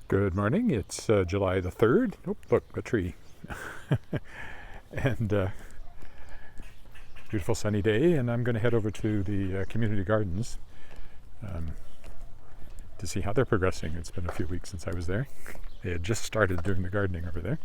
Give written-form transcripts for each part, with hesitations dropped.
Good morning. It's July the 3rd. Oh, look, a tree. and beautiful sunny day, and I'm going to head over to the community gardens to see how they're progressing. It's been a few weeks since I was there. They had just started doing the gardening over there.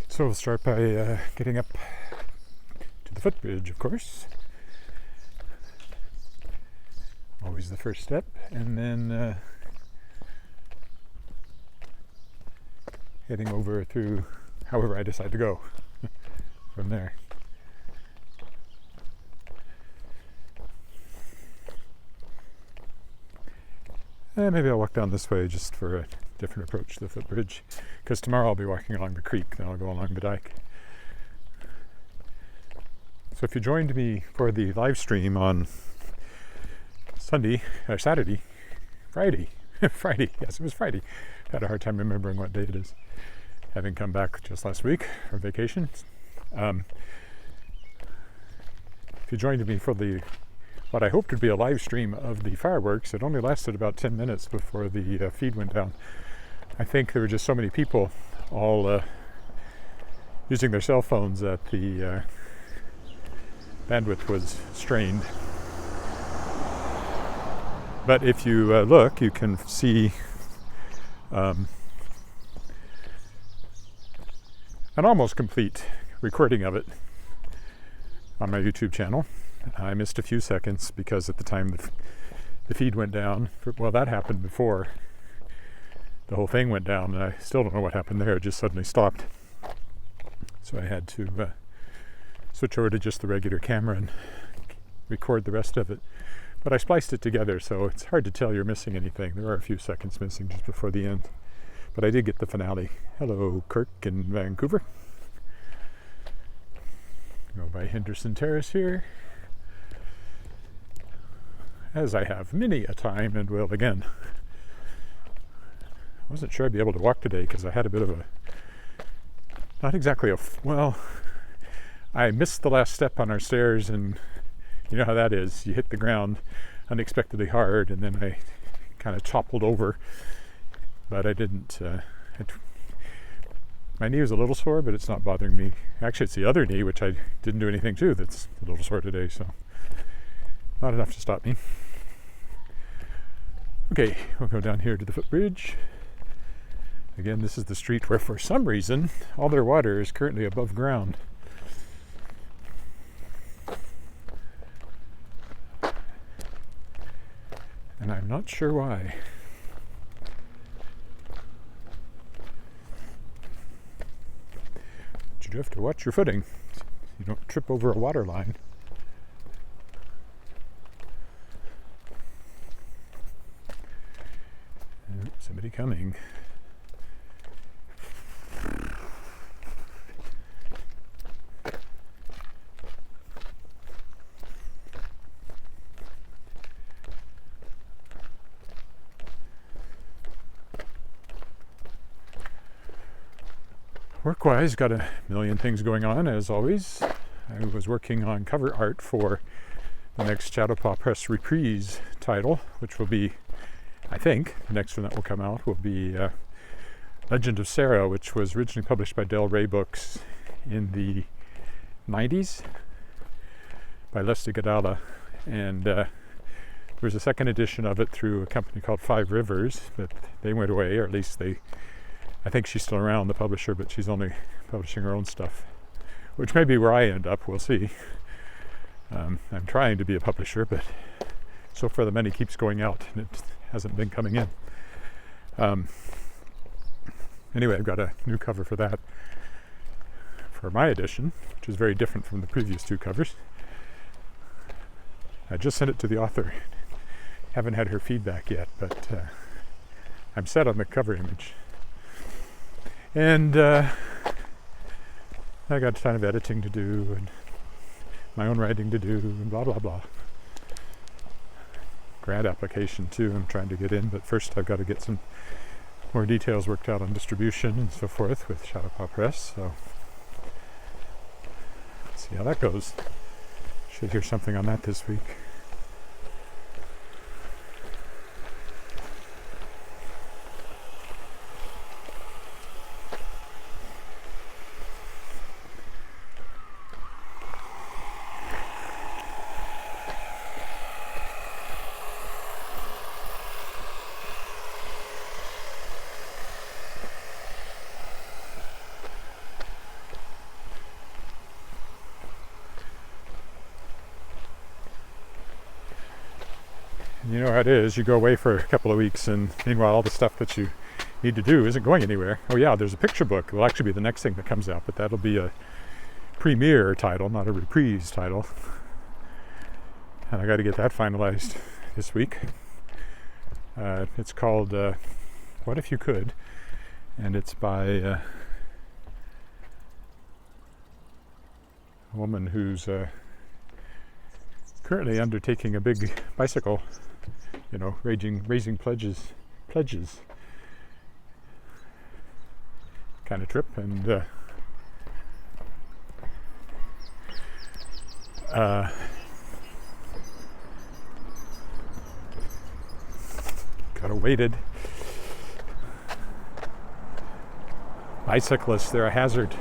So we'll start by getting up to the footbridge, of course. Always the first step, and then heading over through however I decide to go from there. And maybe I'll walk down this way just for a different approach to the footbridge, because tomorrow I'll be walking along the creek, then I'll go along the dike. So if you joined me for the live stream on Friday, yes, it was Friday. Had a hard time remembering what day it is, having come back just last week from vacation. If you joined me for what I hoped would be a live stream of the fireworks, it only lasted about 10 minutes before the feed went down. I think there were just so many people all using their cell phones that the bandwidth was strained. But if you look, you can see an almost complete recording of it on my YouTube channel. I missed a few seconds because at the time the feed went down, well, that happened before the whole thing went down, and I still don't know what happened there. It just suddenly stopped. So I had to switch over to just the regular camera and record the rest of it. But I spliced it together, so it's hard to tell you're missing anything. There are a few seconds missing just before the end. But I did get the finale. Hello, Kirk in Vancouver. Go by Henderson Terrace here, as I have many a time and will again. I wasn't sure I'd be able to walk today because I had a bit of I missed the last step on our stairs, and you know how that is. You hit the ground unexpectedly hard, and then I kind of toppled over, but I didn't. My knee was a little sore, but it's not bothering me. Actually, it's the other knee, which I didn't do anything to, that's a little sore today, so not enough to stop me. Okay, we'll go down here to the footbridge. Again, this is the street where, for some reason, all their water is currently above ground. And I'm not sure why. But you do have to watch your footing so you don't trip over a water line. Oh, somebody coming. Work-wise, got a million things going on, as always. I was working on cover art for the next Shadowpaw Press Reprise title, which will be, I think, the next one that will come out will be Legend of Sarah, which was originally published by Del Rey Books in the 90s by Leslie Gadala. And there was a second edition of it through a company called Five Rivers, but they went away, or at least I think she's still around, the publisher, but she's only publishing her own stuff, which may be where I end up. We'll see. I'm trying to be a publisher, but so far the money keeps going out and it hasn't been coming in. Anyway, I've got a new cover for that, for my edition, which is very different from the previous two covers. I just sent it to the author. Haven't had her feedback yet, but I'm set on the cover image. And I got a ton of editing to do and my own writing to do and blah, blah, blah. Grant application too I'm trying to get in, but first I've got to get some more details worked out on distribution and so forth with Shadowpaw Press. So let's see how that goes. Should hear something on that this week. You know how it is, you go away for a couple of weeks and meanwhile all the stuff that you need to do isn't going anywhere. Oh yeah, there's a picture book. It'll actually be the next thing that comes out, but that'll be a premiere title, not a reprise title. And I got to get that finalized this week. It's called What If You Could, and it's by a woman who's currently undertaking a big bicycle, raising pledges kind of trip, and got a weighted bicyclists, they're a hazard.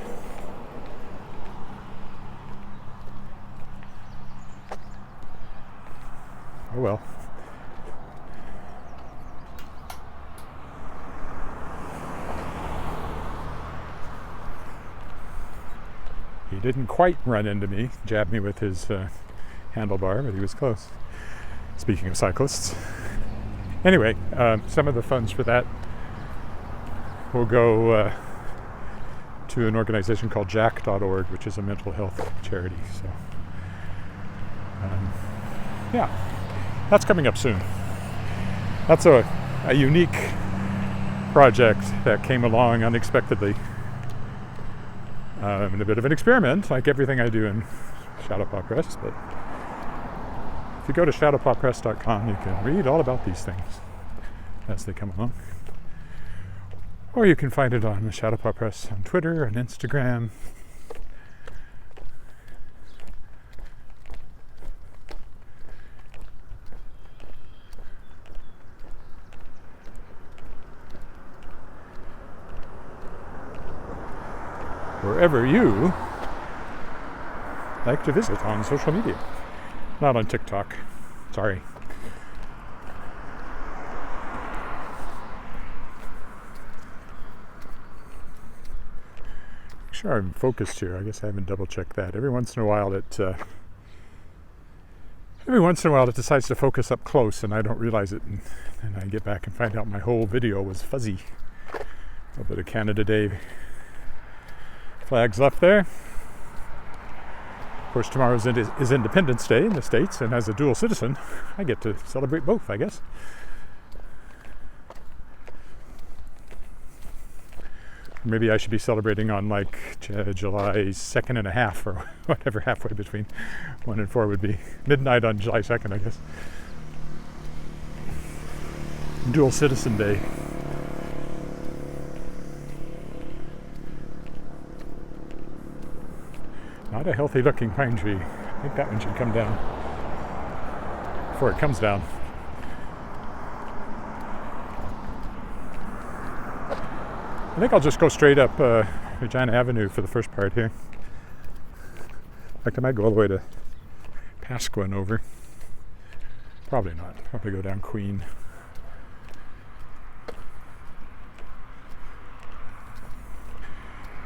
Oh well. He didn't quite run into me, jab me with his handlebar, but he was close. Speaking of cyclists. Anyway, some of the funds for that will go to an organization called jack.org, which is a mental health charity. So, yeah, that's coming up soon. That's a unique project that came along unexpectedly. And a bit of an experiment, like everything I do in Shadowpaw Press, but if you go to shadowpawpress.com, you can read all about these things as they come along. Or you can find it on the Shadowpaw Press on Twitter and Instagram. Wherever you like to visit on social media. Not on TikTok. Sorry. Make sure I'm focused here. I guess I haven't double checked that. Every once in a while it decides to focus up close and I don't realize it, and I get back and find out my whole video was fuzzy. A little bit of Canada Day flags left there. Of course, tomorrow is Independence Day in the States, and as a dual citizen, I get to celebrate both, I guess. Maybe I should be celebrating on like July 2nd and a half, or whatever halfway between 1 and 4 would be. Midnight on July 2nd, I guess. Dual Citizen Day. Not a healthy looking pine tree. I think that one should come down before it comes down. I think I'll just go straight up Regina Avenue for the first part here. In fact, I might go all the way to Pasqua and over. Probably not. Probably go down Queen.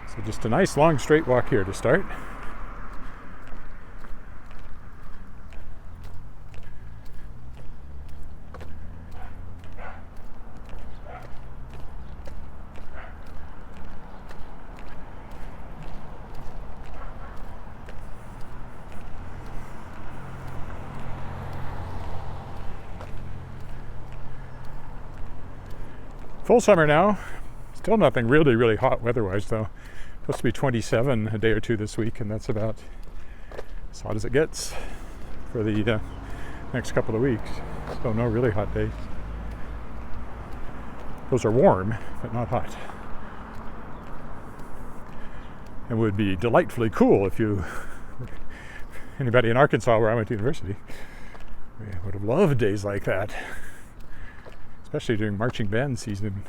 So just a nice long straight walk here to start. Full summer now. Still nothing really, really hot weather-wise, though. Supposed to be 27 a day or two this week, and that's about as hot as it gets for the next couple of weeks. So no really hot days. Those are warm, but not hot. It would be delightfully cool if anybody in Arkansas where I went to university, we would have loved days like that, especially during marching band season,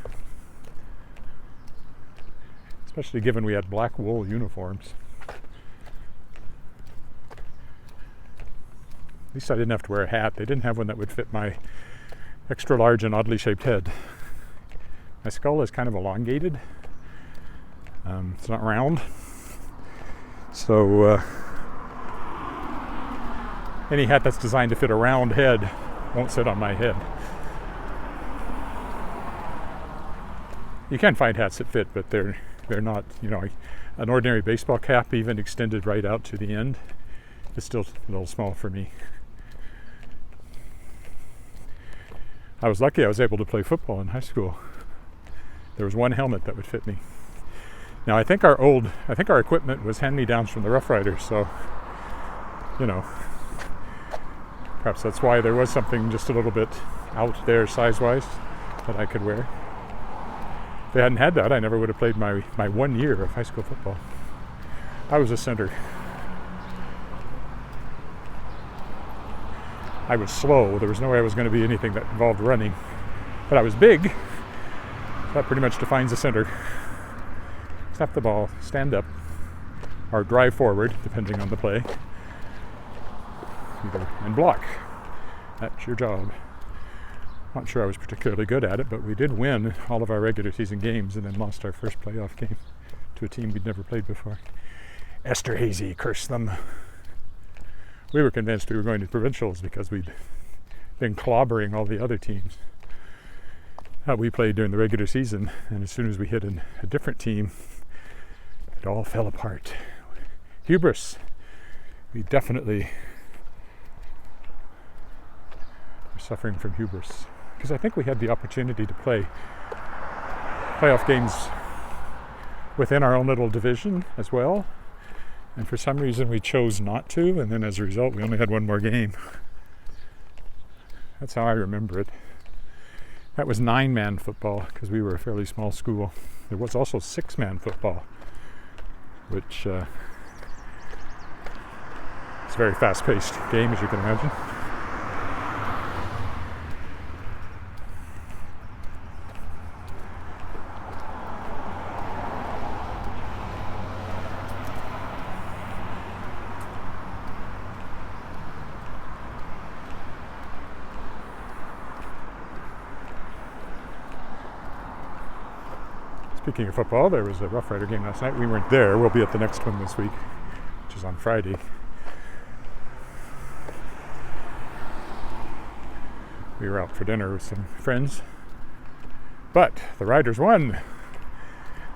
especially given we had black wool uniforms. At least I didn't have to wear a hat. They didn't have one that would fit my extra large and oddly shaped head. My skull is kind of elongated. It's not round. So any hat that's designed to fit a round head won't sit on my head. You can find hats that fit, but they're not, an ordinary baseball cap, even extended right out to the end, is still a little small for me. I was lucky I was able to play football in high school. There was one helmet that would fit me. Now I think our equipment was hand-me-downs from the Rough Riders, so perhaps that's why there was something just a little bit out there size-wise that I could wear. If they hadn't had that, I never would have played my 1 year of high school football. I was a center. I was slow. There was no way I was going to be anything that involved running. But I was big. That pretty much defines a center. Snap the ball, stand up, or drive forward, depending on the play, and block. That's your job. Not sure I was particularly good at it, but we did win all of our regular season games and then lost our first playoff game to a team we'd never played before. Esterhazy, curse them. We were convinced we were going to provincials because we'd been clobbering all the other teams that we played during the regular season, and as soon as we hit a different team, it all fell apart. Hubris. We definitely were suffering from hubris, because I think we had the opportunity to play playoff games within our own little division as well, and for some reason we chose not to, and then as a result we only had one more game. That's how I remember it. That was 9-man football because we were a fairly small school. There was also 6-man football, which is a very fast-paced game, as you can imagine. Speaking of football, there was a Rough Rider game last night. We weren't there. We'll be at the next one this week, which is on Friday. We were out for dinner with some friends. But the Riders won.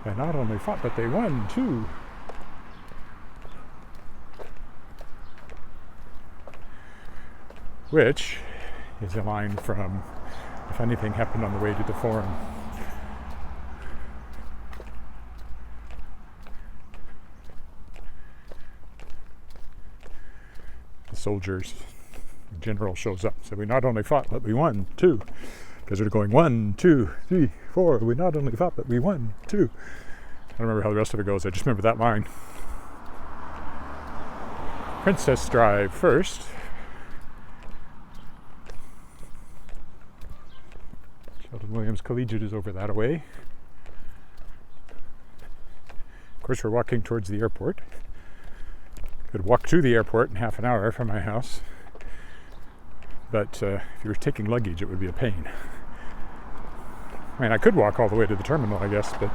They not only fought, but they won too. Which is a line from If Anything Happened on the Way to the Forum. Soldiers, the general shows up. So we not only fought, but we won too. Because they're going 1, 2, 3, 4. We not only fought, but we won too. I don't remember how the rest of it goes. I just remember that line. Princess Drive first. Sheldon Williams Collegiate is over that way. Of course, we're walking towards the airport. Could walk to the airport in half an hour from my house, but if you were taking luggage it would be a pain. I mean, I could walk all the way to the terminal, I guess, but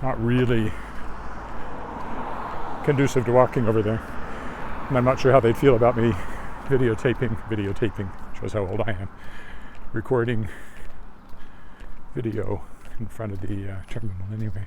not really conducive to walking over there. And I'm not sure how they'd feel about me videotaping, shows how old I am, recording video in front of the terminal anyway.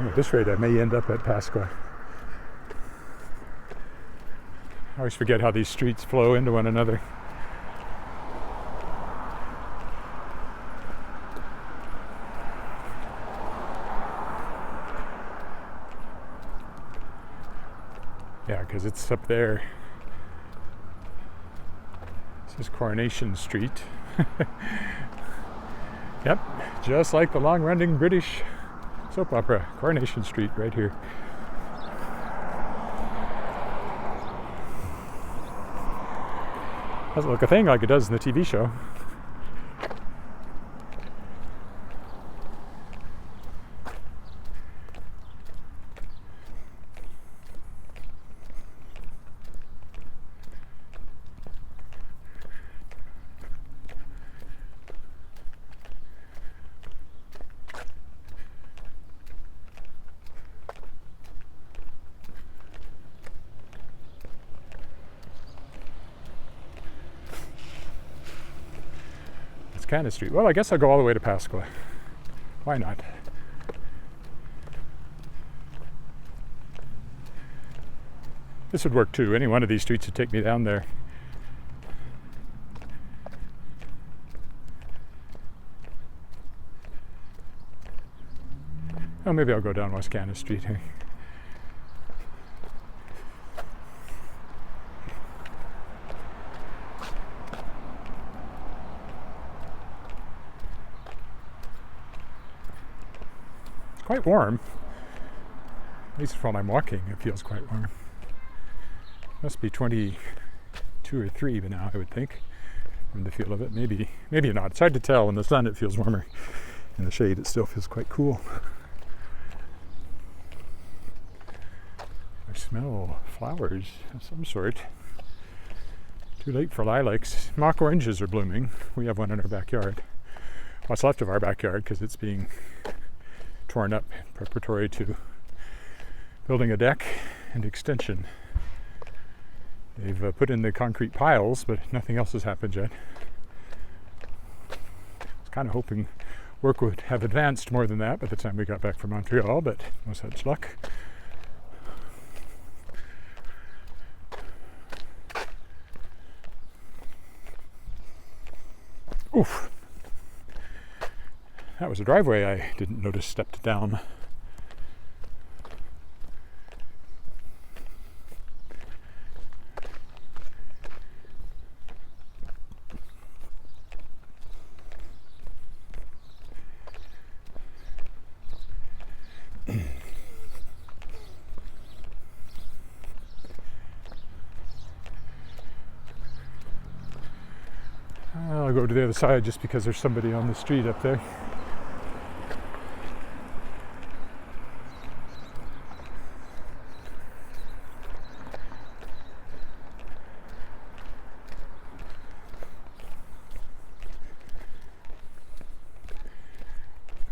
At this rate, I may end up at Pasqua. I always forget how these streets flow into one another. Yeah, because it's up there. This is Coronation Street. Yep, just like the long-running British soap opera, Coronation Street, right here. Doesn't look a thing like it does in the TV show. Canna Street. Well, I guess I'll go all the way to Pasqua. Why not? This would work too. Any one of these streets would take me down there. Oh, maybe I'll go down West Canna Street here. Quite warm. At least when I'm walking, it feels quite warm. Must be 22 or 3 by now, I would think, from the feel of it. Maybe not. It's hard to tell. In the sun, it feels warmer. In the shade, it still feels quite cool. I smell flowers of some sort. Too late for lilacs. Mock oranges are blooming. We have one in our backyard. What's left of our backyard, because it's being torn up preparatory to building a deck and extension. They've put in the concrete piles, but nothing else has happened yet. I was kind of hoping work would have advanced more than that by the time we got back from Montreal, but no such luck. Oof. That was a driveway I didn't notice stepped down. I'll go to the other side just because there's somebody on the street up there.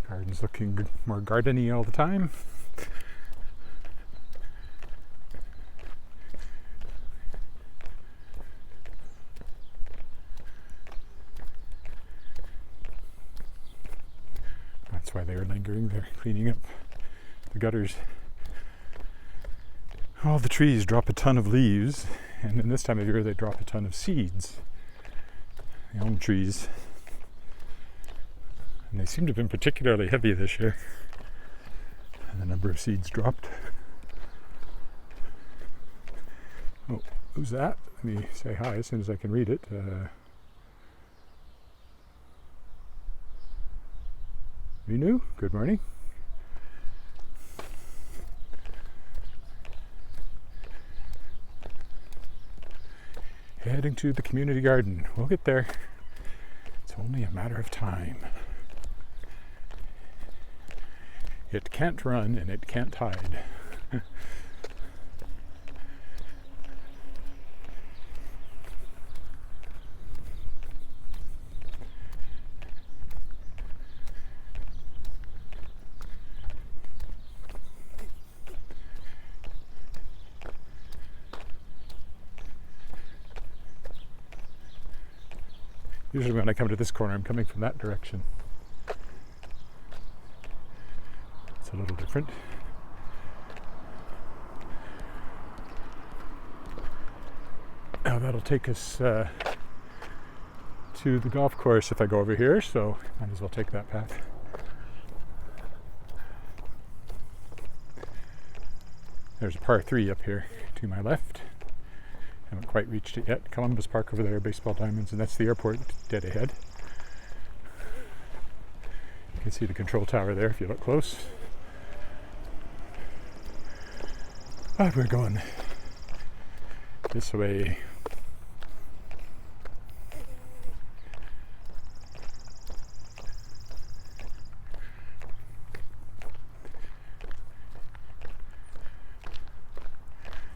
Garden's looking more gardeny all the time. That's why they are lingering. They're cleaning up the gutters. All the trees drop a ton of leaves, and in this time of year they drop a ton of seeds. The elm trees. And they seem to have been particularly heavy this year. And the number of seeds dropped. Oh, who's that? Let me say hi as soon as I can read it. Renu, good morning. Heading to the community garden. We'll get there. It's only a matter of time. It can't run and it can't hide. Usually when I come to this corner, I'm coming from that direction. It's a little different. Now that'll take us to the golf course if I go over here, so might as well take that path. There's a par 3 up here to my left. Haven't quite reached it yet. Columbus Park over there, baseball diamonds, and that's the airport dead ahead. You can see the control tower there if you look close. Ah, we're going this way.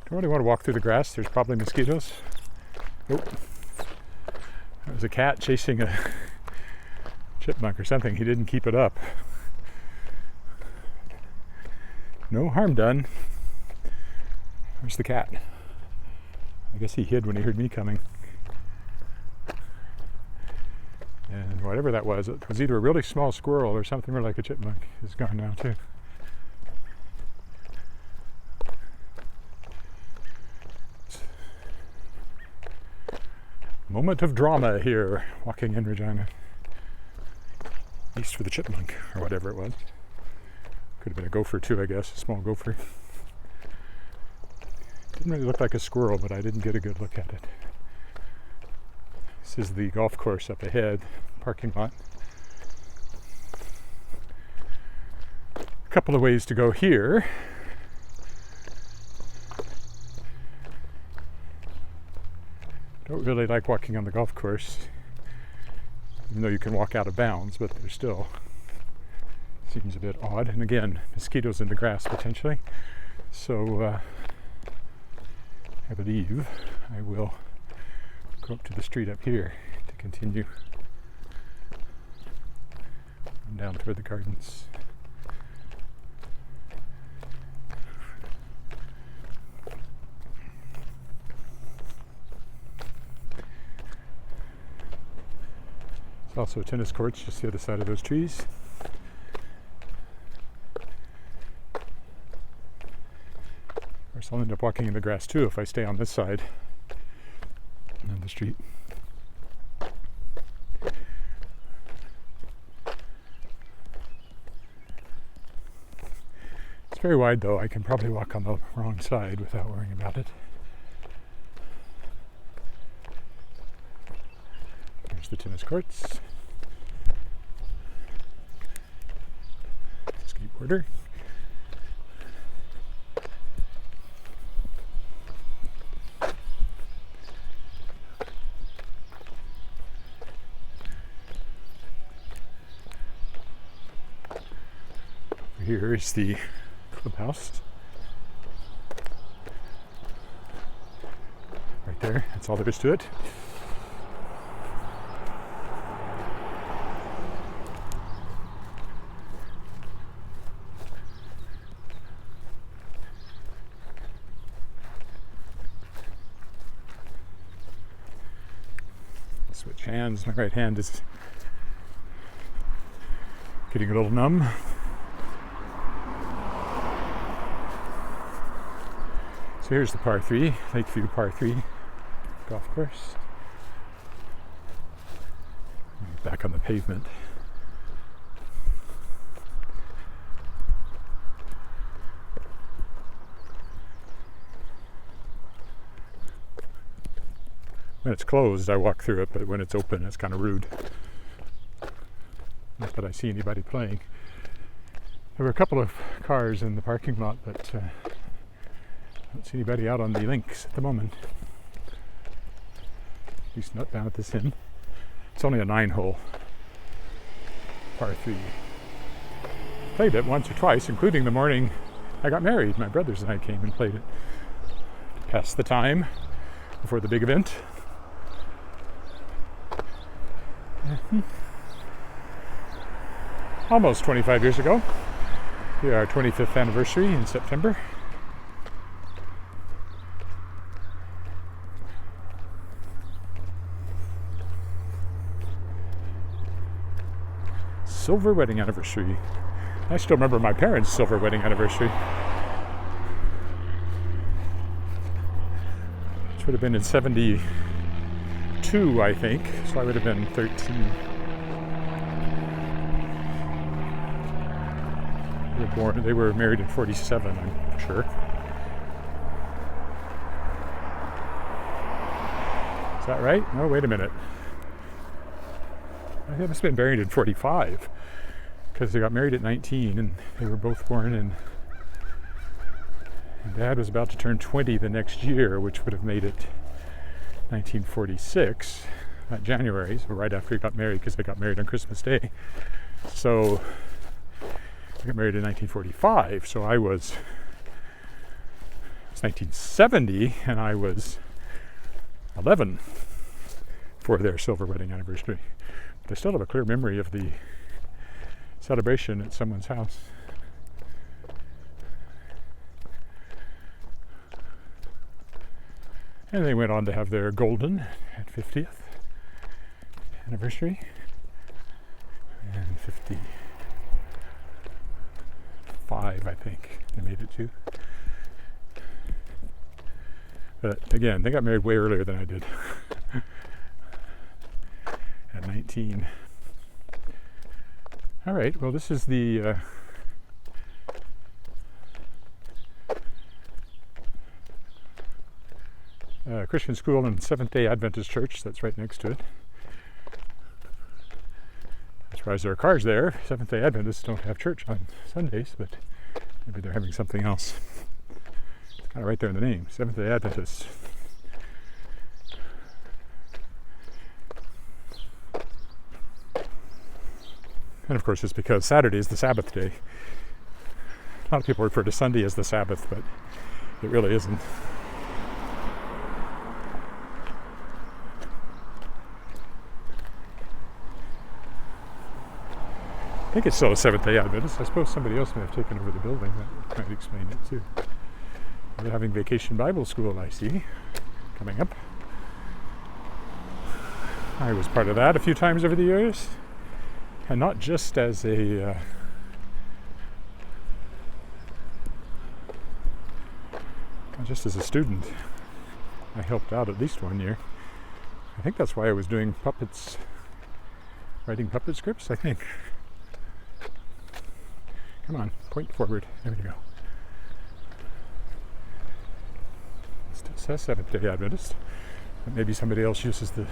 Don't really want to walk through the grass. There's probably mosquitoes. Nope. There was a cat chasing a chipmunk or something. He didn't keep it up. No harm done. Where's the cat? I guess he hid when he heard me coming. And whatever that was, it was either a really small squirrel or something more like a chipmunk. Is gone now too. Moment of drama here, walking in Regina. At least for the chipmunk, or whatever it was. Could have been a gopher too, I guess, a small gopher. Didn't really look like a squirrel, but I didn't get a good look at it. This is the golf course up ahead, parking lot. A couple of ways to go here. Don't really like walking on the golf course, even though you can walk out of bounds, but there still seems a bit odd. And again, mosquitoes in the grass potentially. So I believe I will go up to the street up here to continue on down toward the gardens. Also tennis courts just the other side of those trees. Of course, I'll end up walking in the grass too if I stay on this side of the street. It's very wide though. I can probably walk on the wrong side without worrying about it. There's the tennis courts. Skateboarder. Here is the clubhouse. Right there, that's all there is to it. Switch hands. My right hand is getting a little numb. So here's the par 3, Lakeview par 3 golf course. Back on the pavement. When it's closed, I walk through it, but when it's open, it's kind of rude. Not that I see anybody playing. There were a couple of cars in the parking lot, but I don't see anybody out on the links at the moment. At least not down at this end. It's only a 9-hole par 3. Played it once or twice, including the morning I got married. My brothers and I came and played it to pass the time before the big event. Almost 25 years ago. We are our 25th anniversary in September. Silver wedding anniversary. I still remember my parents' silver wedding anniversary, which would have been in 72, I think. So I would have been 13. They were married in 47, I'm sure. Is that right? No, wait a minute. They must have been married in 45, because they got married at 19, and they were both born in... And Dad was about to turn 20 the next year, which would have made it 1946, January, so right after he got married, because they got married on Christmas Day. So I got married in 1945, so it was 1970, and I was 11 for their silver wedding anniversary. But I still have a clear memory of the celebration at someone's house. And they went on to have their golden at 50th anniversary, and 55, I think they made it to. But again, they got married way earlier than I did. At 19. All right, well, this is the Christian School and Seventh-day Adventist Church that's right next to it. I'm surprised there are cars there. Seventh-day Adventists don't have church on Sundays, but maybe they're having something else. It's kind of right there in the name, Seventh-day Adventists. And of course, it's because Saturday is the Sabbath day. A lot of people refer to Sunday as the Sabbath, but it really isn't. I think it's still a Seventh-day Adventist. I suppose somebody else may have taken over the building. That might explain it too. We're having Vacation Bible School, I see, coming up. I was part of that a few times over the years. And not just as a student. I helped out at least one year. I think that's why I was doing puppets, writing puppet scripts, I think. Come on, point forward. There we go. It still says Seventh-day Adventist, but maybe somebody else uses the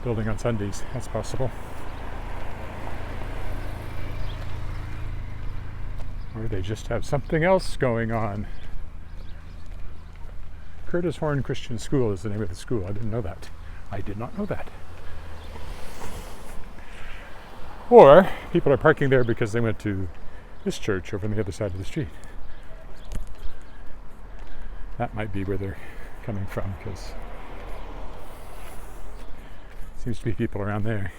building on Sundays. That's possible. Or they just have something else going on. Curtis Horn Christian School is the name of the school. I didn't know that. I did not know that. Or people are parking there because they went to this church over on the other side of the street. That might be where they're coming from, because there seems to be people around there.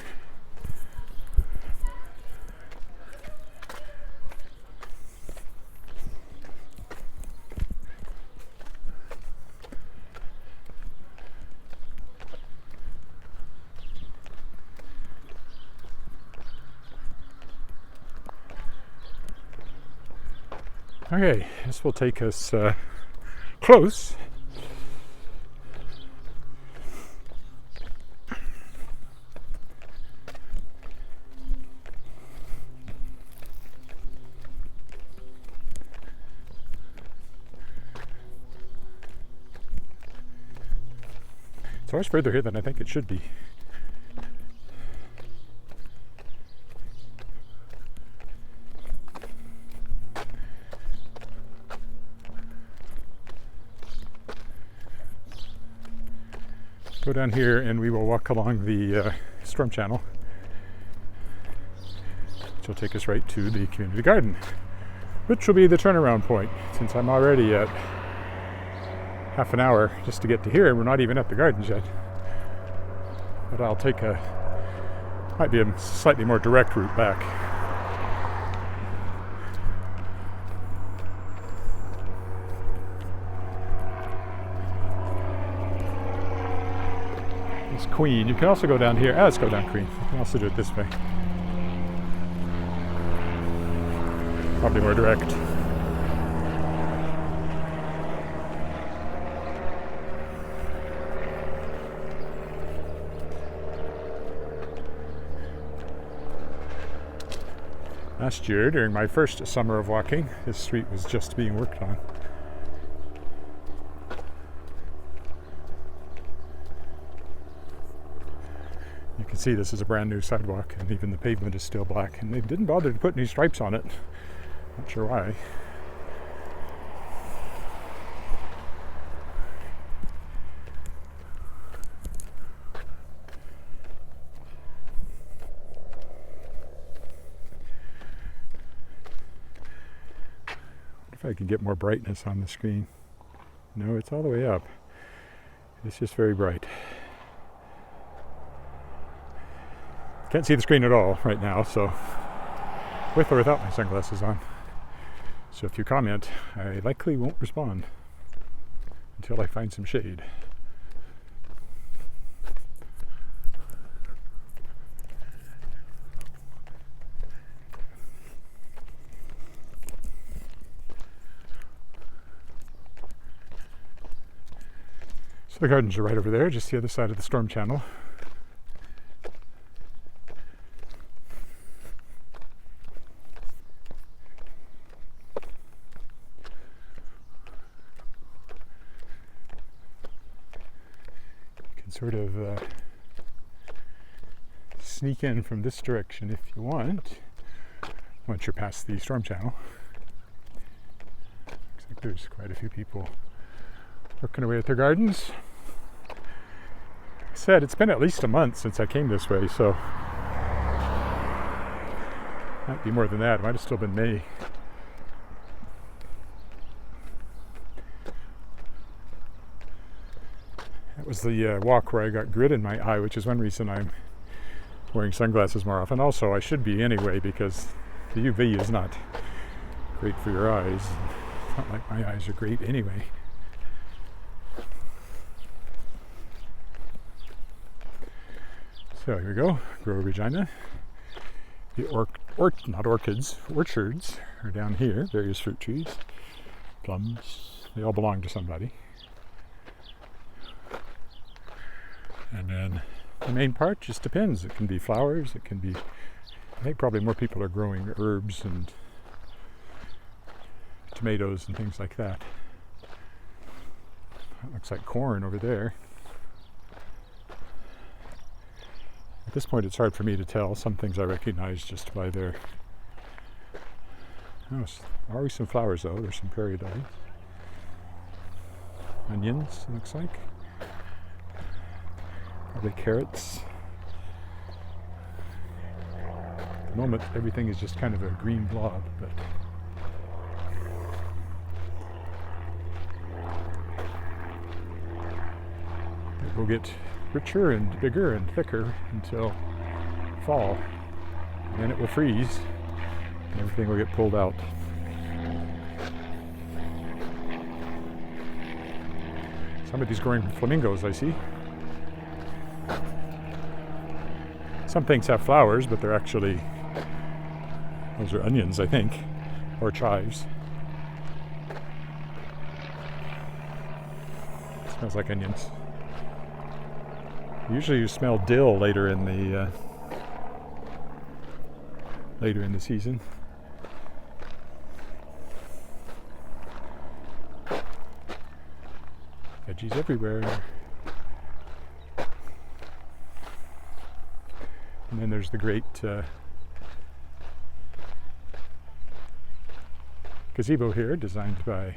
Okay, this will take us close. It's always further here than I think it should be. Go down here and we will walk along the storm channel, which will take us right to the community garden, which will be the turnaround point, since I'm already at half an hour just to get to here. We're not even at the gardens yet, but I'll take might be a slightly more direct route back. Queen. You can also go down here. Let's go down Queen. You can also do it this way. Probably more direct. Last year, during my first summer of walking, this street was just being worked on. You can see this is a brand new sidewalk, and even the pavement is still black, and they didn't bother to put any stripes on it. Not sure why. If I could get more brightness on the screen. No, it's all the way up. It's just very bright. Can't see the screen at all right now, so with or without my sunglasses on. So if you comment, I likely won't respond until I find some shade. So the gardens are right over there, just the other side of the storm channel. You can sort of sneak in from this direction if you want, once you're past the storm channel. Looks like there's quite a few people working away at their gardens. Like I said, it's been at least a month since I came this way, so might be more than that. It might have still been May. That was the walk where I got grit in my eye, which is one reason I'm wearing sunglasses more often. Also, I should be anyway, because the UV is not great for your eyes. It's not like my eyes are great anyway. So here we go, Grow Regina. The orchards are down here, various fruit trees, plums, they all belong to somebody. And then the main part just depends. It can be flowers, it can be, I think probably more people are growing herbs and tomatoes and things like that. That looks like corn over there. At this point it's hard for me to tell. Some things I recognize just by their... Oh, always some flowers though. There's some prairie doggies. Onions, it looks like. Probably carrots. At the moment everything is just kind of a green blob, but it will get richer and bigger and thicker until fall. And then it will freeze and everything will get pulled out. Somebody's growing flamingos, I see. Some things have flowers, but they're actually, those are onions, I think, or chives. Smells like onions. Usually you smell dill later in the season. Veggies everywhere. And then there's the great gazebo here, designed by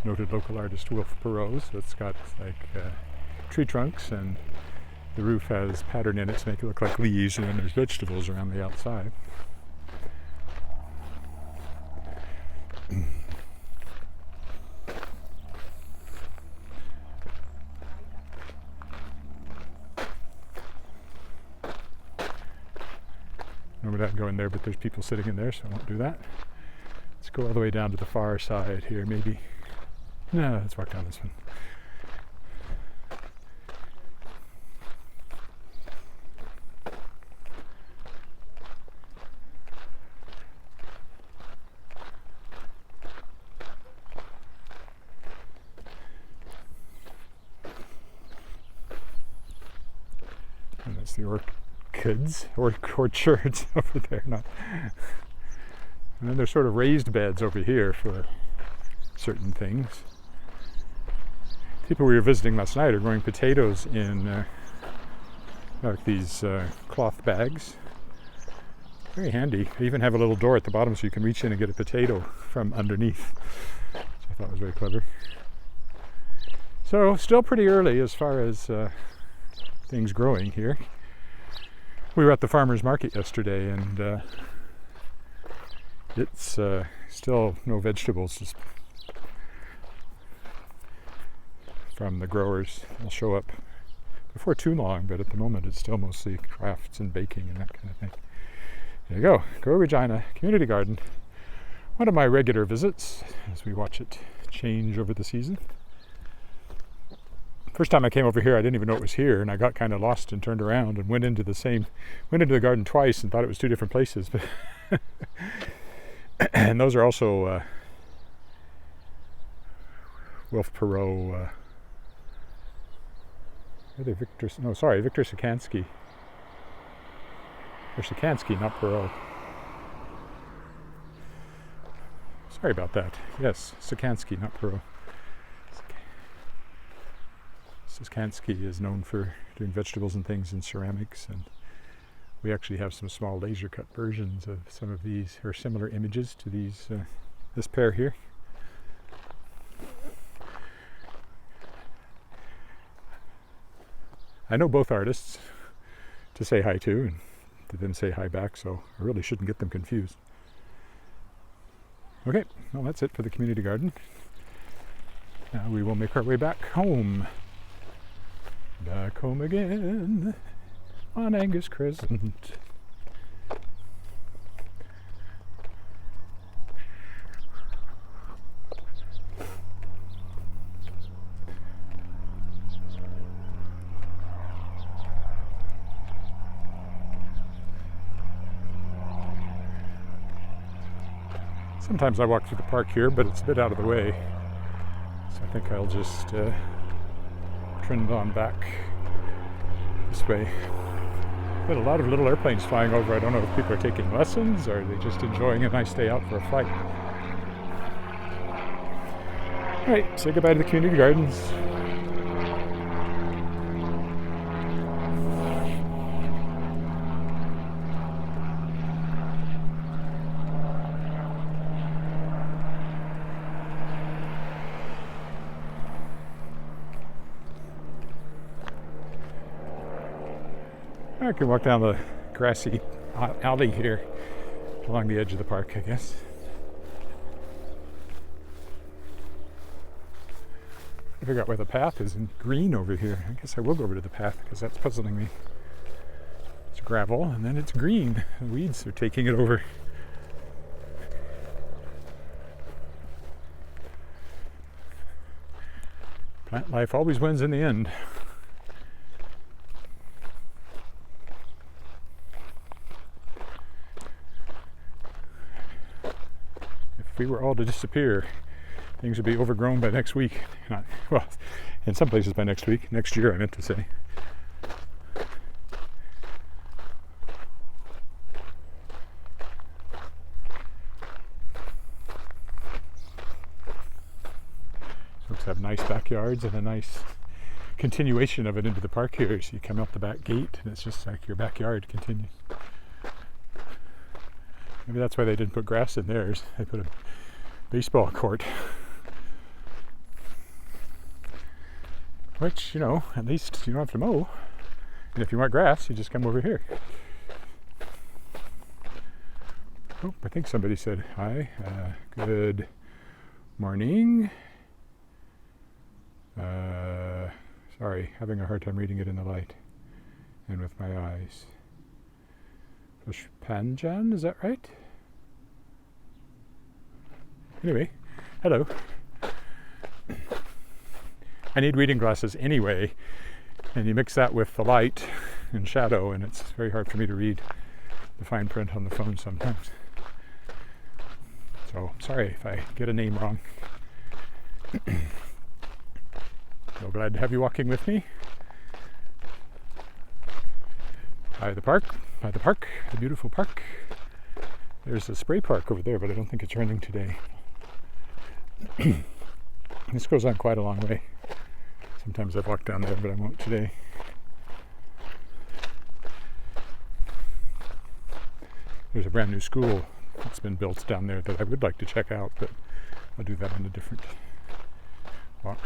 noted local artist Wilf Perot. So it's got like tree trunks, and the roof has pattern in it to make it look like leaves, and then there's vegetables around the outside. Normally I'd go in there, but there's people sitting in there, so I won't do that. Let's go all the way down to the far side here, maybe. No, let's walk down this one. And that's the orchids, or orchards over there. Not And then there's sort of raised beds over here for certain things. People we were visiting last night are growing potatoes in like these cloth bags. Very handy. They even have a little door at the bottom so you can reach in and get a potato from underneath, which I thought was very clever. So still pretty early as far as things growing here. We were at the farmer's market yesterday, and it's still no vegetables, just from the growers. They'll show up before too long, but at the moment it's still mostly crafts and baking and that kind of thing. There you go, Grow Regina Community Garden. One of my regular visits as we watch it change over the season. First time I came over here, I didn't even know it was here, and I got kind of lost and turned around and went into the garden twice and thought it was two different places. But and those are also Wolf Perot. Victor Sikansky. Or Sikansky, not Perot. Sorry about that. Yes, Sikansky, not Perot. Sikansky is known for doing vegetables and things in ceramics, and we actually have some small laser cut versions of some of these, or similar images to these, this pair here. I know both artists to say hi to, and to them say hi back, so I really shouldn't get them confused. Okay, well that's it for the community garden. Now we will make our way back home. Back home again on Angus Crescent. Sometimes I walk through the park here, but it's a bit out of the way. So I think I'll just trend on back this way. But a lot of little airplanes flying over. I don't know if people are taking lessons or are they just enjoying a nice day out for a flight. All right, say goodbye to the community gardens. I can walk down the grassy alley here along the edge of the park, I guess. I forgot where the path is in green over here. I guess I will go over to the path because that's puzzling me. It's gravel and then it's green. The weeds are taking it over. Plant life always wins in the end. If we were all to disappear, things would be overgrown by next week. Well, in some places by next week. Next year, I meant to say. Folks have nice backyards and a nice continuation of it into the park here. So you come out the back gate and it's just like your backyard continues. Maybe that's why they didn't put grass in theirs. They put a baseball court. Which, you know, at least you don't have to mow. And if you want grass, you just come over here. Oh, I think somebody said hi. Good morning. Sorry, having a hard time reading it in the light and with my eyes. Pushpanjan, is that right? Anyway, hello. I need reading glasses anyway, and you mix that with the light and shadow, and it's very hard for me to read the fine print on the phone sometimes. So, sorry if I get a name wrong. So glad to have you walking with me. By the park, the beautiful park. There's a spray park over there, but I don't think it's running today. This goes on quite a long way. Sometimes I've walked down there, but I won't today. There's a brand new school that's been built down there that I would like to check out, but I'll do that on a different walk.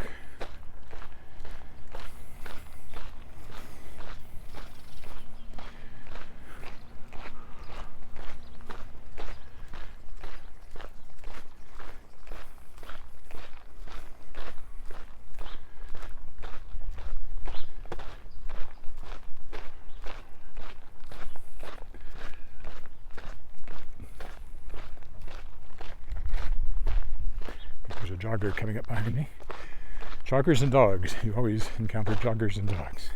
There's a jogger coming up behind me. Joggers and dogs. You always encounter joggers and dogs.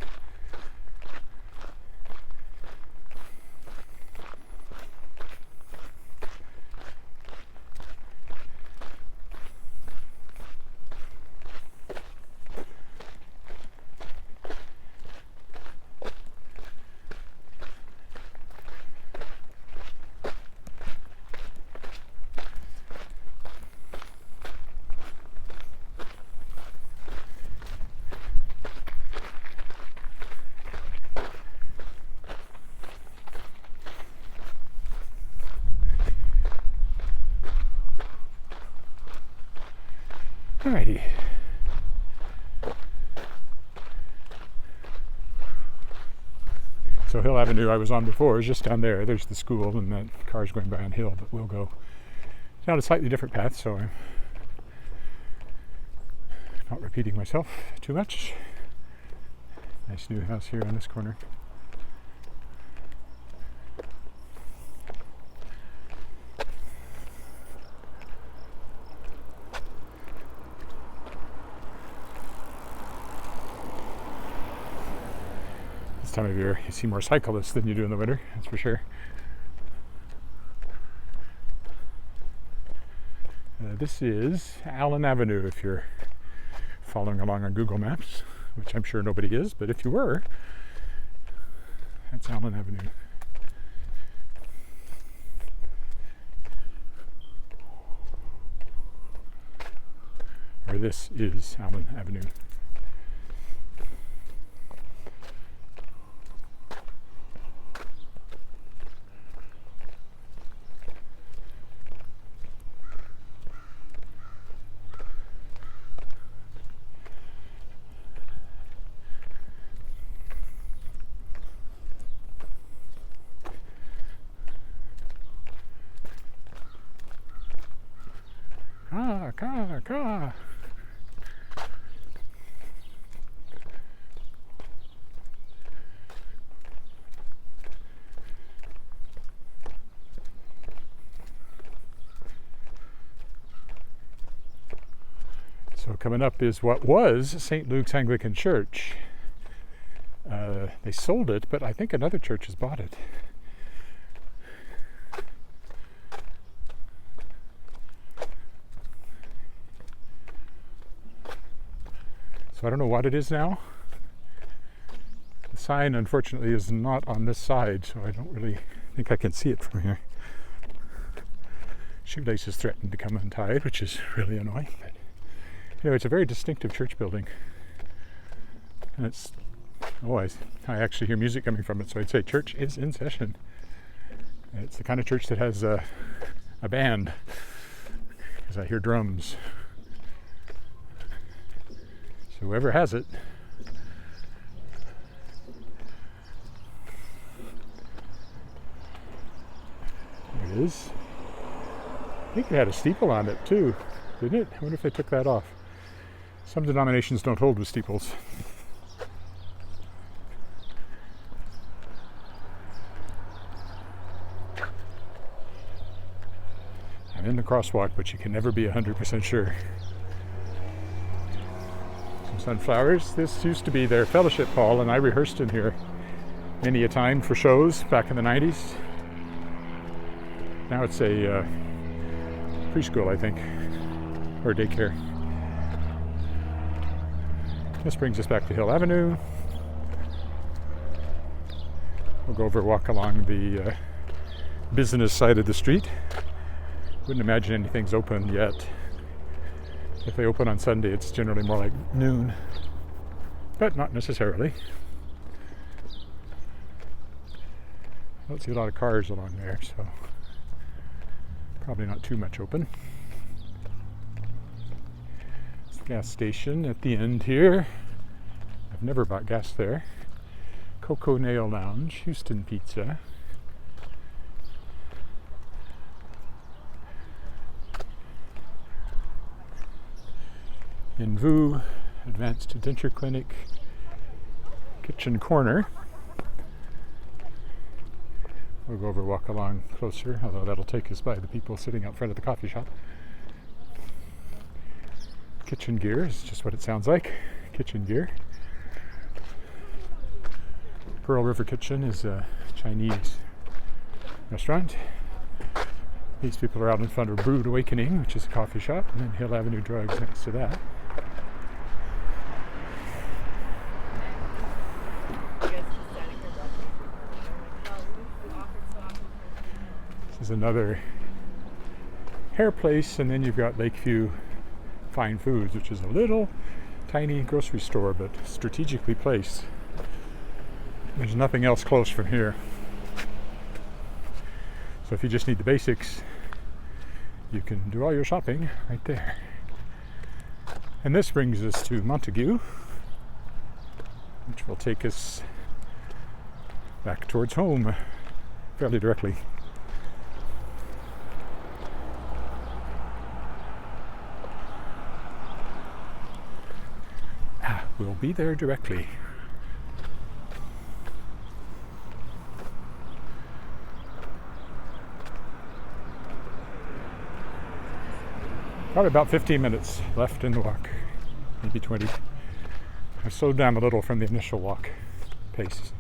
Alrighty. So Hill Avenue I was on before is just down there. There's the school and that car's going by on Hill, but we'll go down a slightly different path, so I'm not repeating myself too much. Nice new house here on this corner. This time of year you see more cyclists than you do in the winter, that's for sure. This is Allen Avenue if you're following along on Google Maps, which I'm sure nobody is, but if you were, that's Allen Avenue. Or this is Allen Avenue. Caw. So coming up is what was St. Luke's Anglican Church. They sold it, but I think another church has bought it. So I don't know what it is now. The sign, unfortunately, is not on this side, so I don't really think I can see it from here. Shoelaces threatened to come untied, which is really annoying. But anyway, it's a very distinctive church building. And it's, I actually hear music coming from it, so I'd say church is in session. It's the kind of church that has a band, because I hear drums. So whoever has it, there it is. I think it had a steeple on it too, didn't it? I wonder if they took that off. Some denominations don't hold with steeples. I'm in the crosswalk, but you can never be 100% sure. Sunflowers. This used to be their fellowship hall, and I rehearsed in here many a time for shows back in the 90s. Now it's a preschool, I think, or daycare. This brings us back to Hill Avenue. We'll go over, walk along the business side of the street. Wouldn't imagine anything's open yet. If they open on Sunday, it's generally more like noon, but not necessarily. I don't see a lot of cars along there, so probably not too much open. It's the gas station at the end here. I've never bought gas there. Coco Nail Lounge, Houston Pizza. In Vu, Advanced Denture Clinic, Kitchen Corner. We'll go over, walk along closer, although that'll take us by the people sitting out front of the coffee shop. Kitchen Gear is just what it sounds like. Kitchen Gear. Pearl River Kitchen is a Chinese restaurant. These people are out in front of Brewed Awakening, which is a coffee shop, and then Hill Avenue Drugs next to that. This is another hair place, and then you've got Lakeview Fine Foods, which is a little tiny grocery store, but strategically placed. There's nothing else close from here. So if you just need the basics, you can do all your shopping right there. And this brings us to Montague, which will take us back towards home fairly directly. We'll be there directly. Probably about 15 minutes left in the walk, maybe 20. I slowed down a little from the initial walk pace.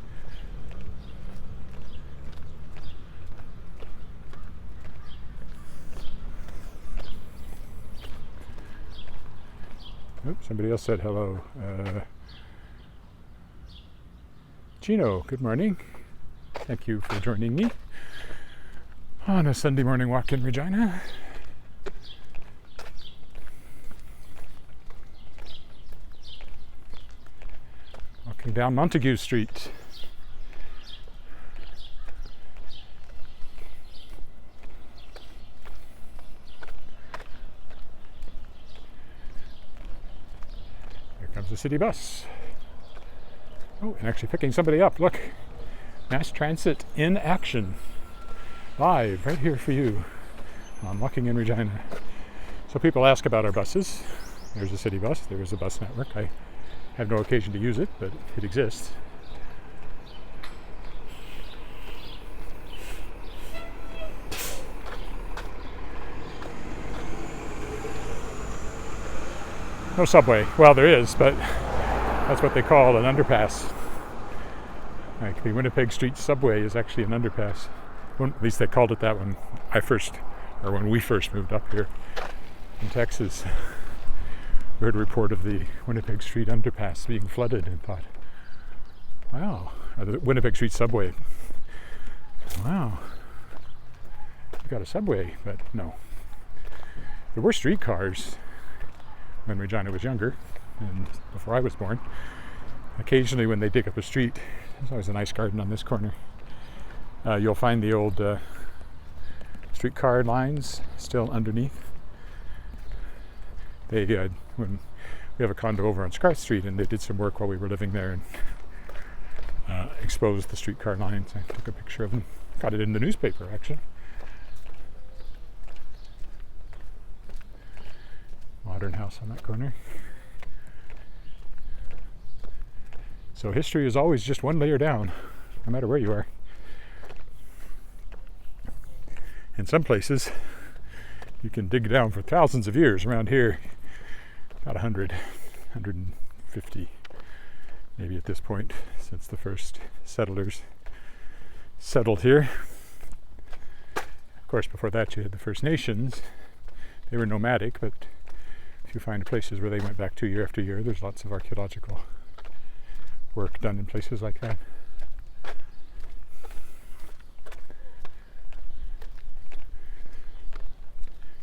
Oops, somebody else said hello. Gino, good morning. Thank you for joining me on a Sunday morning walk in Regina. Walking down Montague Street. Here comes the city bus. Oh, and actually picking somebody up. Look, mass transit in action. Live, right here for you on Walking in Regina. So people ask about our buses. There's a city bus. There is a bus network. I have no occasion to use it, but it exists. No subway. Well, there is, but that's what they call an underpass. Like the Winnipeg Street subway is actually an underpass. Well, at least they called it that when we first moved up here in Texas. We heard a report of the Winnipeg Street underpass being flooded and thought, wow, or the Winnipeg Street subway. Wow, we got a subway, but no. There were streetcars when Regina was younger and before I was born. Occasionally when they dig up a street, there's always a nice garden on this corner. You'll find the old streetcar lines still underneath. When we have a condo over on Scarth Street, and they did some work while we were living there and exposed the streetcar lines. I took a picture of them. Got it in the newspaper, actually. Modern house on that corner. So history is always just one layer down, no matter where you are. In some places, you can dig down for thousands of years. Around here, about 100, 150, maybe at this point, since the first settlers settled here. Of course, before that you had the First Nations. They were nomadic, but if you find places where they went back to year after year, there's lots of archaeological work done in places like that.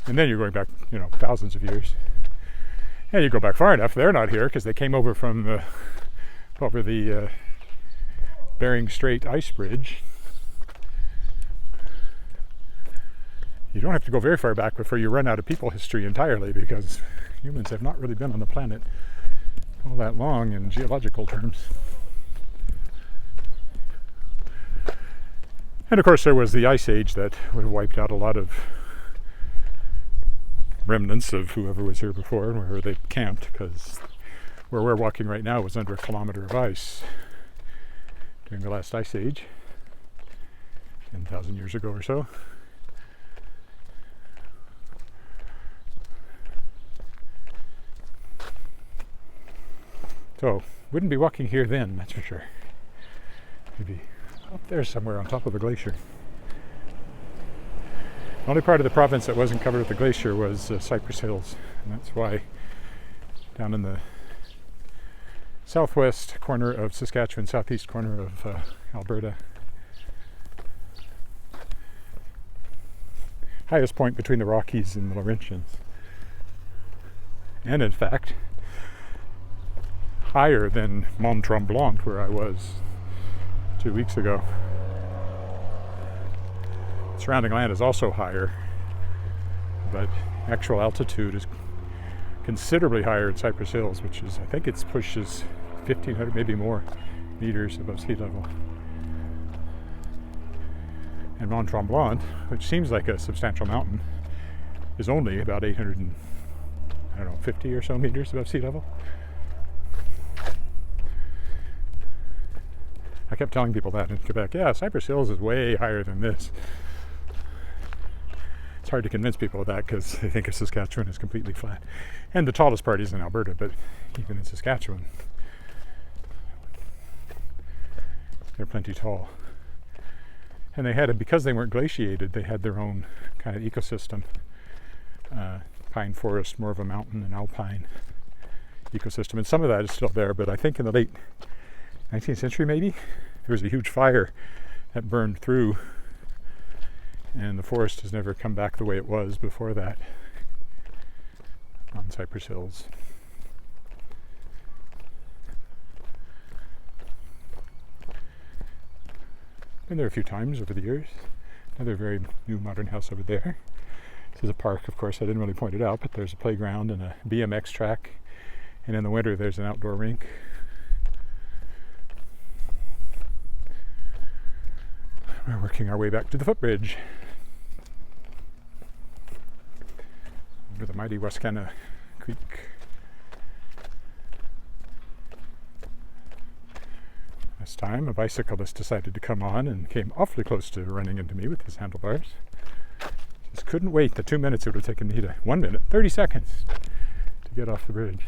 And then you're going back, thousands of years. And you go back far enough, they're not here because they came over from over the Bering Strait ice bridge. You don't have to go very far back before you run out of people history entirely, because humans have not really been on the planet all that long in geological terms. And of course there was the ice age that would have wiped out a lot of remnants of whoever was here before and where they camped, because where we're walking right now was under a kilometer of ice during the last ice age, 10,000 years ago or so. So, wouldn't be walking here then, that's for sure. Maybe up there somewhere on top of a glacier. The only part of the province that wasn't covered with the glacier was Cypress Hills, and that's why down in the southwest corner of Saskatchewan, southeast corner of Alberta, highest point between the Rockies and the Laurentians, and in fact higher than Mont Tremblant, where I was 2 weeks ago. Surrounding land is also higher, but actual altitude is considerably higher in Cypress Hills, which is, I think it pushes 1,500, maybe more, meters above sea level. And Mont Tremblant, which seems like a substantial mountain, is only about 850 or so meters above sea level. I kept telling people that in Quebec, yeah, Cypress Hills is way higher than this. It's hard to convince people of that because they think of Saskatchewan as completely flat. And the tallest part is in Alberta, but even in Saskatchewan, they're plenty tall. And they had, because they weren't glaciated, they had their own kind of ecosystem. Pine forest, more of a mountain and alpine ecosystem. And some of that is still there, but I think in the late 19th century maybe, there was a huge fire that burned through, and the forest has never come back the way it was before that on Cypress Hills. Been there a few times over the years. Another very new modern house over there. This is a park, of course, I didn't really point it out, but there's a playground and a BMX track, and in the winter there's an outdoor rink. We're working our way back to the footbridge over the mighty Wascana Creek. This time a bicyclist decided to come on and came awfully close to running into me with his handlebars. Just couldn't wait the 2 minutes it would have taken me to 1 minute, 30 seconds to get off the bridge.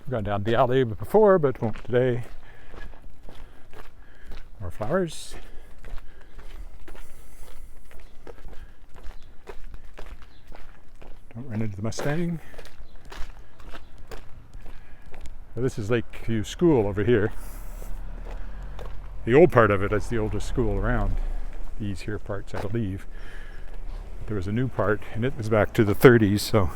I've gone down the alley before, but won't today. More flowers. Don't run into the Mustang. So this is Lakeview School over here. The old part of it is the oldest school around. These here parts, I believe. There was a new part, and it was back to the 30s, so.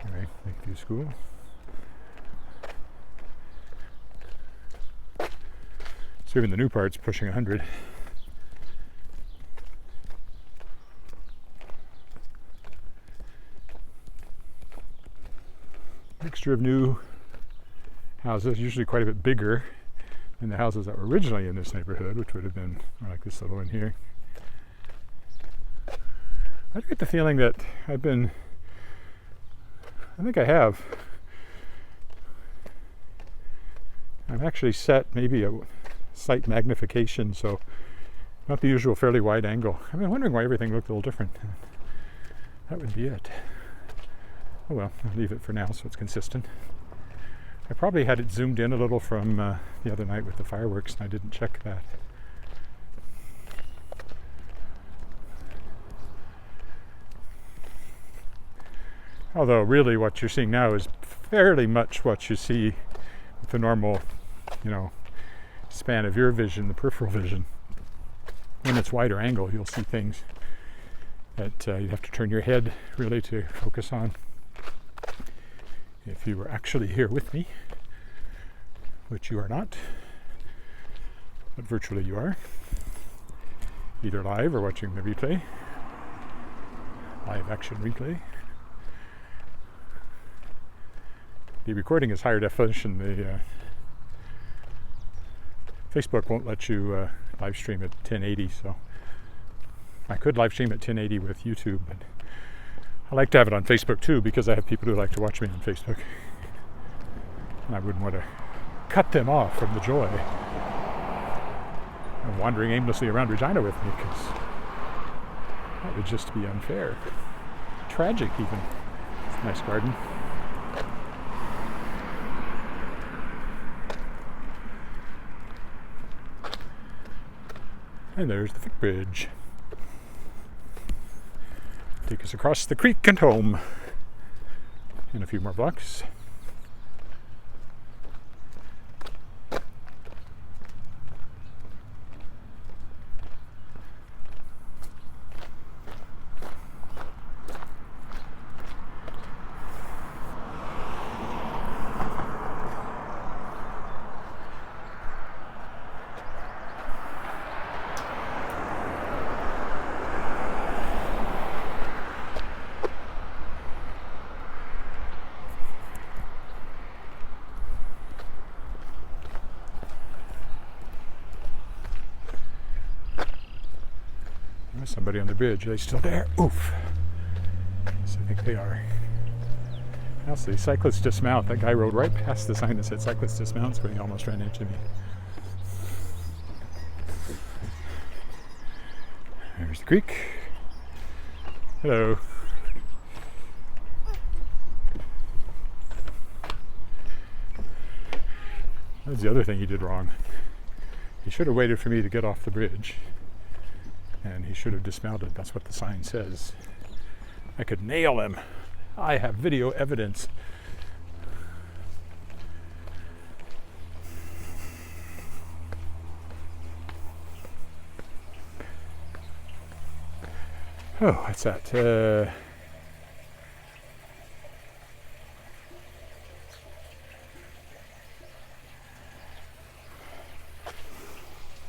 Anyway, Lakeview School. So even the new part's pushing 100. Mixture of new houses, usually quite a bit bigger than the houses that were originally in this neighborhood, which would have been like this little one here. I get the feeling that I think I have. I've actually set maybe a slight magnification, so not the usual fairly wide angle. I've been wondering why everything looked a little different. That would be it. Oh well, I'll leave it for now so it's consistent. I probably had it zoomed in a little from the other night with the fireworks, and I didn't check that. Although really what you're seeing now is fairly much what you see with the normal, span of your vision, the peripheral vision. When it's wider angle, you'll see things that you'd have to turn your head really to focus on. If you were actually here with me, which you are not, but virtually you are, either live or watching the replay, live action replay. The recording is higher definition. The Facebook won't let you live stream at 1080, so I could live stream at 1080 with YouTube, but I like to have it on Facebook too because I have people who like to watch me on Facebook, and I wouldn't want to cut them off from the joy of wandering aimlessly around Regina with me, because that would just be unfair, tragic even. It's a nice garden. And there's the footbridge. Take us across the creek and home in a few more blocks. Somebody on the bridge. Are they still there? Oof. Yes, I think they are. Now, the cyclists dismount. That guy rode right past the sign that said cyclists dismount, so he almost ran into me. There's the creek. Hello. That's the other thing he did wrong. He should have waited for me to get off the bridge. And he should have dismounted. That's what the sign says. I could nail him. I have video evidence. Oh, what's that?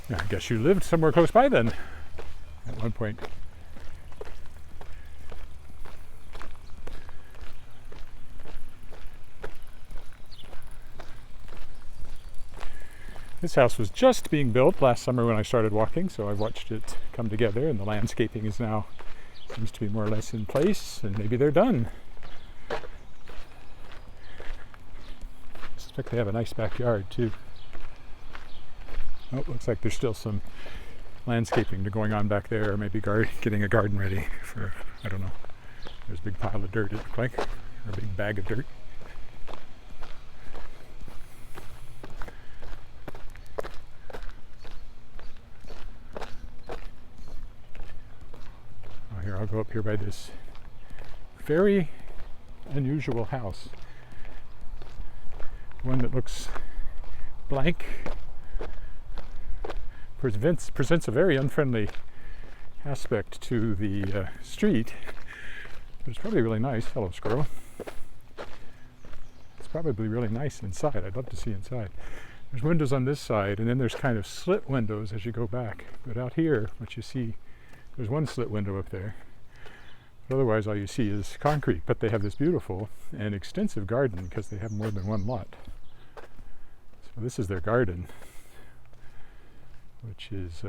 I guess you lived somewhere close by then. At one point. This house was just being built last summer when I started walking, so I watched it come together, and the landscaping is now seems to be more or less in place, and maybe they're done. I suspect they have a nice backyard too. Oh, looks like there's still some landscaping going on back there, or maybe getting a garden ready for, I don't know. There's a big pile of dirt, it looked like, or a big bag of dirt. Oh, here, I'll go up here by this very unusual house. One that looks blank. Presents a very unfriendly aspect to the street, but it's probably really nice. Hello, squirrel. It's probably really nice inside. I'd love to see inside. There's windows on this side, and then there's kind of slit windows as you go back. But out here, what you see, there's one slit window up there. But otherwise, all you see is concrete. But they have this beautiful and extensive garden because they have more than one lot. So this is their garden, which is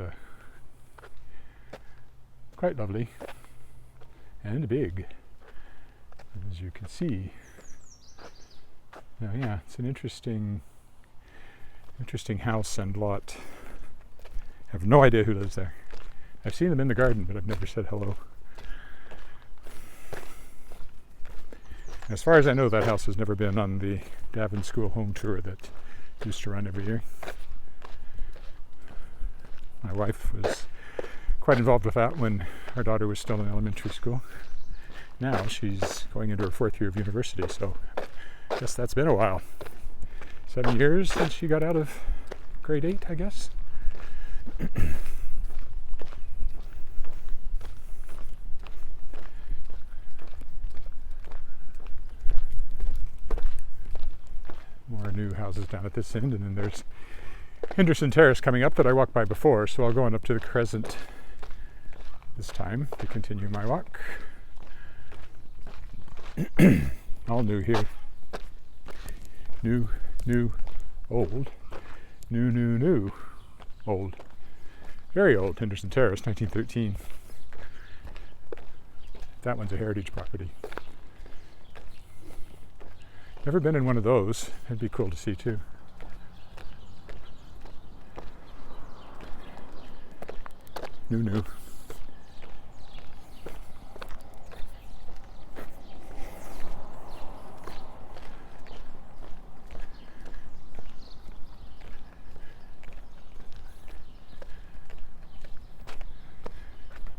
quite lovely and big, as you can see. Now, yeah, it's an interesting house and lot. I have no idea who lives there. I've seen them in the garden, but I've never said hello. As far as I know, that house has never been on the Davin School home tour that used to run every year. My wife was quite involved with that when our daughter was still in elementary school. Now she's going into her 4th year of university, so I guess that's been a while. 7 years since she got out of grade 8, I guess. More new houses down at this end, and then there's Henderson Terrace coming up that I walked by before, so I'll go on up to the Crescent this time to continue my walk. All new here. New, old. New, old. Very old, Henderson Terrace, 1913. That one's a heritage property. Never been in one of those. It'd be cool to see too. New.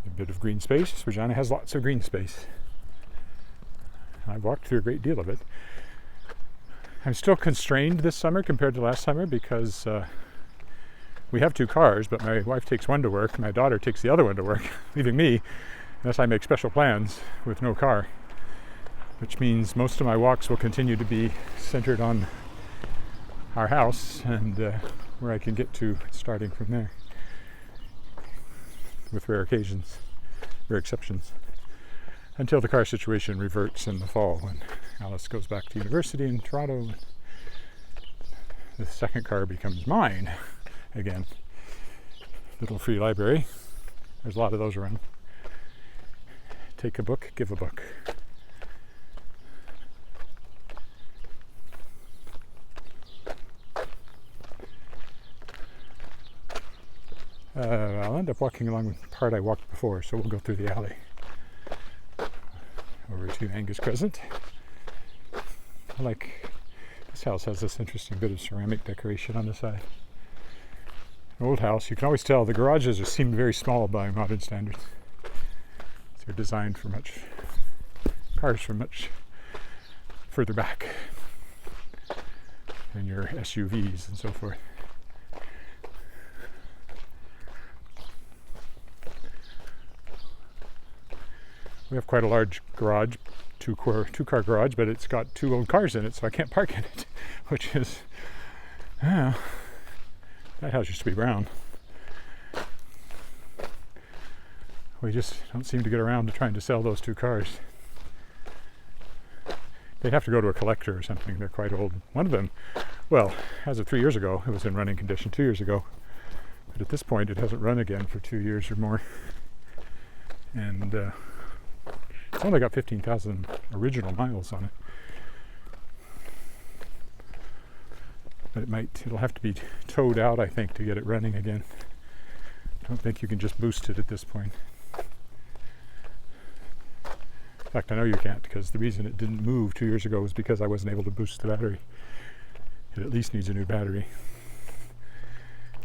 A bit of green space. Regina has lots of green space. I've walked through a great deal of it. I'm still constrained this summer compared to last summer because we have 2 cars, but my wife takes one to work, my daughter takes the other one to work, leaving me, unless I make special plans, with no car. Which means most of my walks will continue to be centered on our house and where I can get to starting from there, with rare exceptions, until the car situation reverts in the fall when Alice goes back to university in Toronto. The second car becomes mine again. Little free library. There's a lot of those around. Take a book, give a book. I'll end up walking along the part I walked before, so we'll go through the alley over to Angus Crescent. I like this house. Has this interesting bit of ceramic decoration on the side. An old house. You can always tell the garages seem very small by modern standards. They're designed for cars from much further back than your SUVs and so forth. We have quite a large garage, two-car garage, but it's got 2 old cars in it, so I can't park in it, which is, that house used to be brown. We just don't seem to get around to trying to sell those 2 cars. They'd have to go to a collector or something. They're quite old. One of them, well, as of 3 years ago, it was in running condition 2 years ago. But at this point, it hasn't run again for 2 years or more. And it's only got 15,000 original miles on it. But it'll have to be towed out, I think, to get it running again. I don't think you can just boost it at this point. In fact, I know you can't, because the reason it didn't move 2 years ago was because I wasn't able to boost the battery. It at least needs a new battery.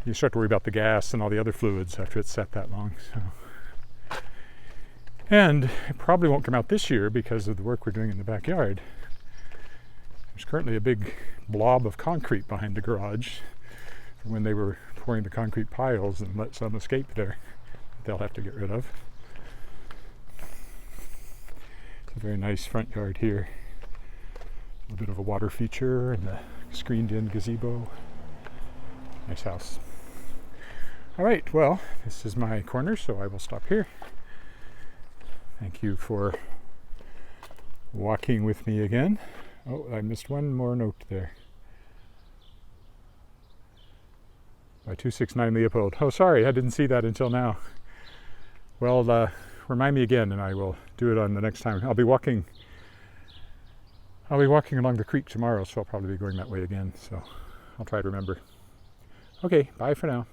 You start to worry about the gas and all the other fluids after it's sat that long. And it probably won't come out this year because of the work we're doing in the backyard. There's currently a big blob of concrete behind the garage from when they were pouring the concrete piles and let some escape there that they'll have to get rid of. It's a very nice front yard here. A little bit of a water feature and a screened-in gazebo. Nice house. All right, well, this is my corner, so I will stop here. Thank you for walking with me again. Oh, I missed one more note there. By 269 Leopold. Oh, sorry, I didn't see that until now. Well, remind me again, and I will do it on the next time. I'll be walking along the creek tomorrow, so I'll probably be going that way again. So I'll try to remember. Okay, bye for now.